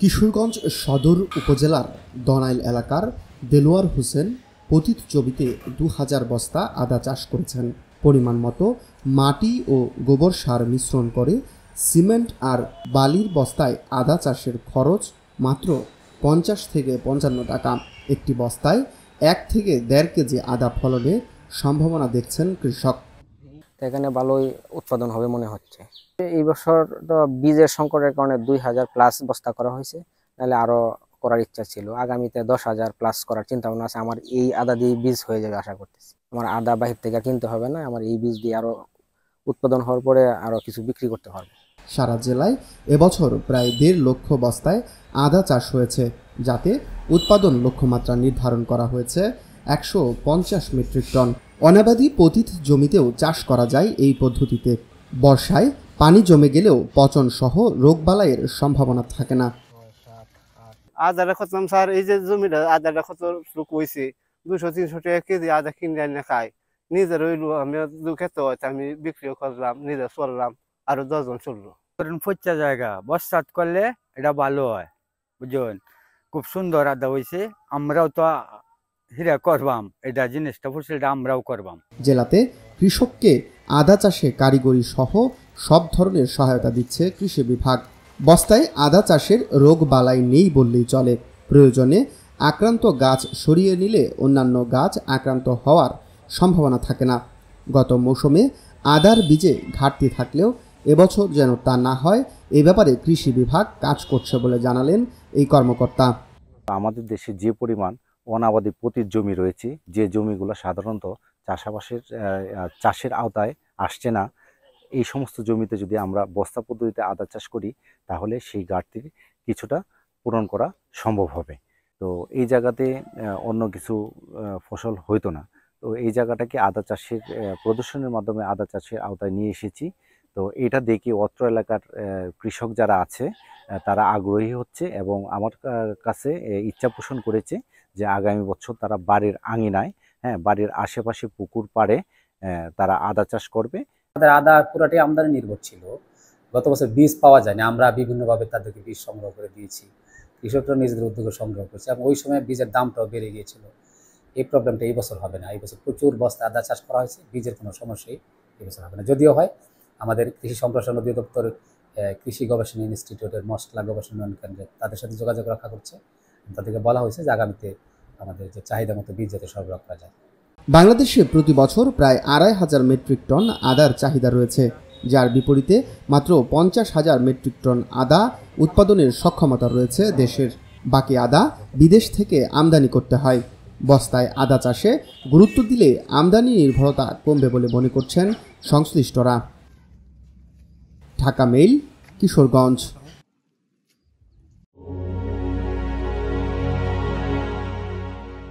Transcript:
কিশোরগঞ্জ সদর উপজেলার দনাইল এলাকার দেলোয়ার হোসেন পতিত জমিতে ২০০০ বস্তা আদা চাষ করেছেন। পরিমাণ মতো মাটি ও গোবর সার মিশ্রণ করে সিমেন্ট আর বালির বস্তায় আদা চাষের খরচ মাত্র ৫০ থেকে ৫৫ টাকা। একটি বস্তায় ১ থেকে ১.৫ কেজি আদা ফলনের সম্ভাবনা দেখছেন কৃষক। এখানে ভালোই উৎপাদন হবে মনে হচ্ছে। এই বছর তো বীজের সংকটের কারণে ২০০০ প্লাস বস্তা করা হয়েছে, নাহলে আরো করার ইচ্ছা ছিল। আগামীতে ১০০০০ প্লাস করার চিন্তা ভাবনা আছে। আমার এই আদা দিয়ে বীজ হয়ে যাবে আশা করতেছি। আমার আদা বাহির থেকে কিনতে হবে না, আমার এই বীজ দিয়ে আরো উৎপাদন হওয়ার পরে আরো কিছু বিক্রি করতে পারবো। সারা জেলায় এবছর প্রায় ১.৫ লক্ষ বস্তায় আদা চাষ হয়েছে, যাতে উৎপাদন লক্ষ্যমাত্রা নির্ধারণ করা হয়েছে ১৫০ মেট্রিক টন। অনাবাদি পতিত জমিতেও চাষ করা যায় এই পদ্ধতিতে। বর্ষায় পানি জমে গেলেও পচন সহ রোগবালাইয়ের সম্ভাবনা থাকে না। আদাটা খতম স্যার, এই যে জমিটা আদাটা কত লোক হয়েছে ২০০-৩০০ টাকা কেজি আদা কিনে এনে খাই। নিজের হইলো আমি খেতে হচ্ছে, আমি বিক্রিও করলাম, নিজে চললাম, আরো ১০ জন চললো। ফচ্চা জায়গা বর্ষাত করলে এটা ভালো হয়, বুঝলেন? খুব সুন্দর আদা হয়েছে। আমরাও তো হিরা করবাম, এটা জিনিসটা ফসলটা আমরাও করবাম। জেলাতে কৃষককে আদা চাষে কারিগরি সহ সব ধরনের সহায়তা দিচ্ছে কৃষি বিভাগ। বস্তায় আদা চাষের রোগ বালাই নেই বললেই চলে। প্রয়োজনে আক্রান্ত গাছ সরিয়ে নিলে অন্যান্য গাছ আক্রান্ত হওয়ার সম্ভাবনা থাকে না। গত মৌসুমে আদার বীজে ঘাটতি থাকলেও এবছর যেন তা না হয়, এ ব্যাপারে কৃষি বিভাগ কাজ করছে বলে জানালেন এই কর্মকর্তা। আমাদের দেশে যে পরিমাণ অনাবাদি পতিত জমি রয়েছে, যে জমিগুলো সাধারণত চাষের আওতায় আসছে না, এই সমস্ত জমিতে যদি আমরা বস্তা পদ্ধতিতে আদা চাষ করি, তাহলে সেই ঘাটতির কিছুটা পূরণ করা সম্ভব হবে। তো এই জায়গাতে অন্য কিছু ফসল হইতো না। তো এই জায়গাটাকে আদা চাষের প্রদর্শনের মাধ্যমে আদা চাষের আওতায় নিয়ে এসেছি। তো এটা দেখে অত্র এলাকার কৃষক যারা আছে তারা আগ্রহী হচ্ছে এবং আমার কাছে ইচ্ছা পোষণ করেছে যে আগামী বছর তারা বাড়ির আঙিনায়, বাড়ির আশেপাশে পুকুর পাড়ে তারা আদা চাষ করবে। আমাদের আদা পুরাটাই আমদানি নির্ভর ছিল। গত বছর বীজ পাওয়া যায়নি, আমরা বিভিন্নভাবে তাদেরকে বীজ সংগ্রহ করে দিয়েছি। কৃষকরা নিজেদের উদ্যোগে সংগ্রহ করেছে এবং ওই সময় বীজের দামটাও বেড়ে গিয়েছিল। এই প্রবলেমটা এই বছর হবে না। এই বছর প্রচুর বস্তা আদা চাষ করা হয়েছে, বীজের কোনো সমস্যাই এই বছর হবে না। যদিও হয়, আমাদের কৃষি সম্প্রসারণ অধিদপ্তর, কৃষি গবেষণা ইনস্টিটিউটের মশলা গবেষণা কেন্দ্রে তাদের সাথে যোগাযোগ রক্ষা করছে। তাদেরকে বলা হয়েছে যে আগামীতে আমাদের যে চাহিদা মতো বীজ যাতে সরবরাহ করা যায়। বাংলাদেশে প্রতি বছর প্রায় ২৫০০ মেট্রিক টন আদার চাহিদা রয়েছে, যার বিপরীতে মাত্র ৫০,০০০ মেট্রিক টন আদা উৎপাদনের সক্ষমতা রয়েছে দেশের। বাকি আদা বিদেশ থেকে আমদানি করতে হয়। বস্তায় আদা চাষে গুরুত্ব দিলে আমদানি নির্ভরতা কমবে বলে মনে করছেন সংশ্লিষ্টরা। ঢাকা মেইল, কিশোরগঞ্জ।